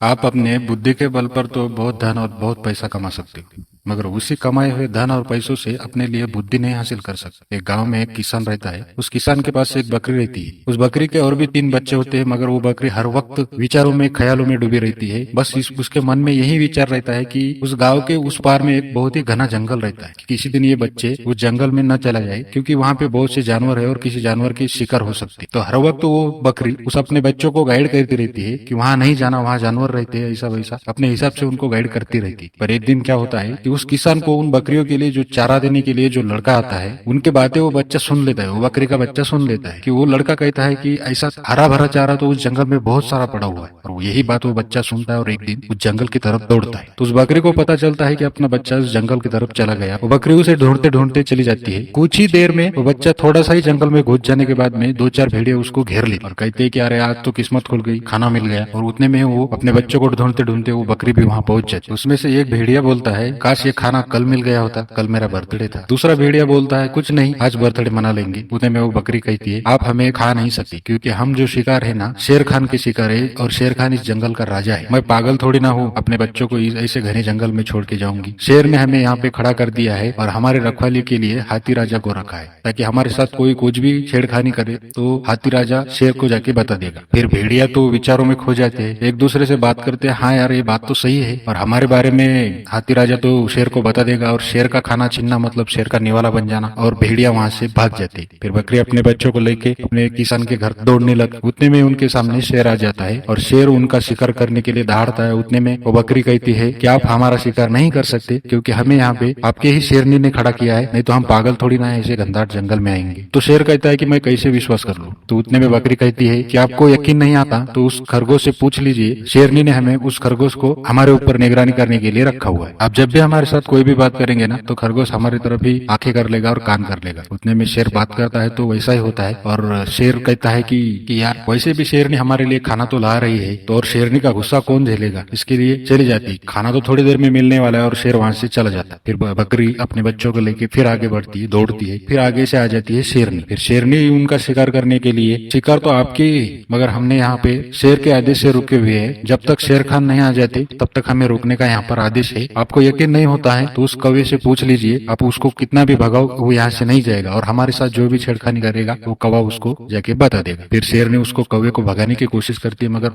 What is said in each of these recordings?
आप अपने बुद्धि के बल पर तो बहुत धन और बहुत पैसा कमा सकते हो, मगर उसी कमाए हुए धन और पैसों से अपने लिए बुद्धि नहीं हासिल कर सकते। एक गांव में एक किसान रहता है। उस किसान के पास एक बकरी रहती है। उस बकरी के और भी 3 बच्चे होते हैं, मगर वो बकरी हर वक्त विचारों में, ख्यालों में डूबी रहती है। बस उसके मन में यही विचार रहता है कि उस गांव के उस पार में एक बहुत ही घना जंगल रहता है, कि किसी दिन ये बच्चे उस जंगल में न चला जाए, क्योंकि वहां पे बहुत से जानवर है और किसी जानवर की शिकार हो सकती है। तो हर वक्त वो बकरी उस अपने बच्चों को गाइड करती रहती है कि वहां नहीं जाना, वहां जानवर रहते हैं, ऐसा वैसा अपने हिसाब से उनको गाइड करती रहती। पर एक दिन क्या होता है कि उस किसान को उन बकरियों के लिए जो चारा देने के लिए जो लड़का आता है, उनके बातें वो बच्चा सुन लेता है। वो बकरी का बच्चा सुन लेता है कि वो लड़का कहता है कि ऐसा हरा भरा चारा तो उस जंगल में बहुत सारा पड़ा हुआ है। और वो यही बात वो बच्चा सुनता है और एक दिन उस जंगल की तरफ दौड़ता है। तो उस बकरी को पता चलता है कि अपना बच्चा उस जंगल की तरफ चला गया। वो बकरी उसे ढूंढते ढूंढते चली जाती है। कुछ ही देर में वो बच्चा थोड़ा सा ही जंगल में घुस जाने के बाद में 2-4 भेड़िया उसको घेर ली और कहते हैं कि अरे आज तो किस्मत खुल गई, खाना मिल गया। और उतने में वो अपने बच्चों को ढूंढते ढूंढते वो बकरी भी वहां पहुंच जाती है। उसमें से एक भेड़िया बोलता है, काश ये खाना कल मिल गया होता, कल मेरा बर्थडे था। दूसरा भेड़िया बोलता है, कुछ नहीं, आज बर्थडे मना लेंगे। उतने में वो बकरी कहती है, आप हमें खा नहीं सकती, क्योंकि हम जो शिकार है ना, शेर खान के शिकार है, और शेर खान इस जंगल का राजा है। मैं पागल थोड़ी ना हूँ अपने बच्चों को ऐसे घने जंगल में छोड़ के जाऊंगी। शेर ने हमें यहाँ पे खड़ा कर दिया है और हमारे रखवाली के लिए हाथी राजा को रखा है, ताकि हमारे साथ कोई कुछ भी छेड़खानी करे तो हाथी राजा शेर को जाके बता देगा। फिर भेड़िया तो विचारों में खो जाते हैं, एक दूसरे से बात करते हैं, हाँ यार ये बात तो सही है, और हमारे बारे में हाथी राजा तो शेर को बता देगा और शेर का खाना छीनना मतलब शेर का निवाला बन जाना। और भेड़िया वहां से भाग जाती। फिर बकरी अपने बच्चों को लेके अपने किसान के घर दौड़ने लग। उतने में उनके सामने शेर आ जाता है और शेर उनका शिकार करने के लिए दहाड़ता है। उतने में वो बकरी कहती है कि आप हमारा शिकार नहीं कर सकते, क्योंकि हमें यहाँ पे आपके ही शेरनी ने खड़ा किया है, नहीं तो हम पागल थोड़ी ना ऐसे घनदाट जंगल में आएंगे। तो शेर कहता है कि मैं कैसे विश्वास कर लूं। तो उतने में बकरी कहती है कि आपको यकीन नहीं आता तो उस खरगोश से पूछ लीजिए, शेरनी ने हमें उस खरगोश को हमारे ऊपर निगरानी करने के लिए रखा हुआ है। आप जब भी हमारे साथ कोई भी बात करेंगे ना, तो खरगोश हमारी तरफ ही आंखें कर लेगा और कान कर लेगा। उतने में शेर बात करता है तो वैसा ही होता है। और शेर कहता है कि यार वैसे भी शेरनी हमारे लिए खाना तो ला रही है, तो और शेरनी का गुस्सा कौन झेलेगा, इसके लिए चली जाती। खाना तो थोड़ी देर में मिलने वाला है और शेर वहां से चला जाता है। फिर बकरी अपने बच्चों को लेके फिर आगे बढ़ती है, दौड़ती है। फिर आगे से आ जाती है शेरनी। फिर शेरनी उनका शिकार करने के लिए, शिकार तो आपकी, मगर हमने यहाँ पे शेर के आदेश से रुके हुए हैं। जब तक शेर खान नहीं आ जाते तब तक हमें रोकने का यहाँ पर आदेश है। आपको यकीन नहीं होता है तो उस कौवे से पूछ लीजिए, आप उसको कितना भी भगाओ वो यहाँ से नहीं जाएगा, और हमारे साथ जो भी छेड़खानी करेगा वो कौवा उसको जाके बता देगा। फिर शेर ने उसको कौवे को भगाने की कोशिश करती है, मगर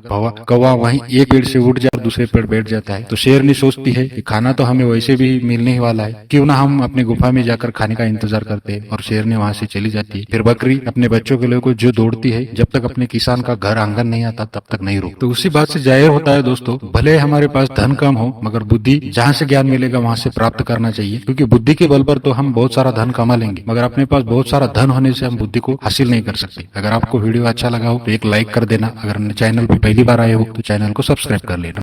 कौवा वहीं एक पेड़ से उठ जाकर दूसरे पेड़ बैठ जाता है। तो शेरनी सोचती है कि खाना तो हमें वैसे भी मिलने ही वाला है, क्यों ना हम अपनी गुफा में जाकर खाने का इंतजार करते हैं। और शेरनी वहां से चली जाती है। फिर बकरी अपने बच्चों के लिए जो दौड़ती है, जब तक अपने किसान का घर आंगन नहीं आता तब तक नहीं रुक। तो उसी बात से जाहिर होता है दोस्तों, भले हमारे पास धन कम हो, मगर बुद्धि जहाँ से ज्ञान मिलेगा वहां से प्राप्त करना चाहिए। क्योंकि बुद्धि के बल पर तो हम बहुत सारा धन कमा लेंगे, मगर अपने पास बहुत सारा धन होने से हम बुद्धि को हासिल नहीं कर सकते। अगर आपको वीडियो अच्छा लगा हो तो एक लाइक कर देना। अगर चैनल पे पहली बार आए हो तो चैनल को सब्सक्राइब कर लेना।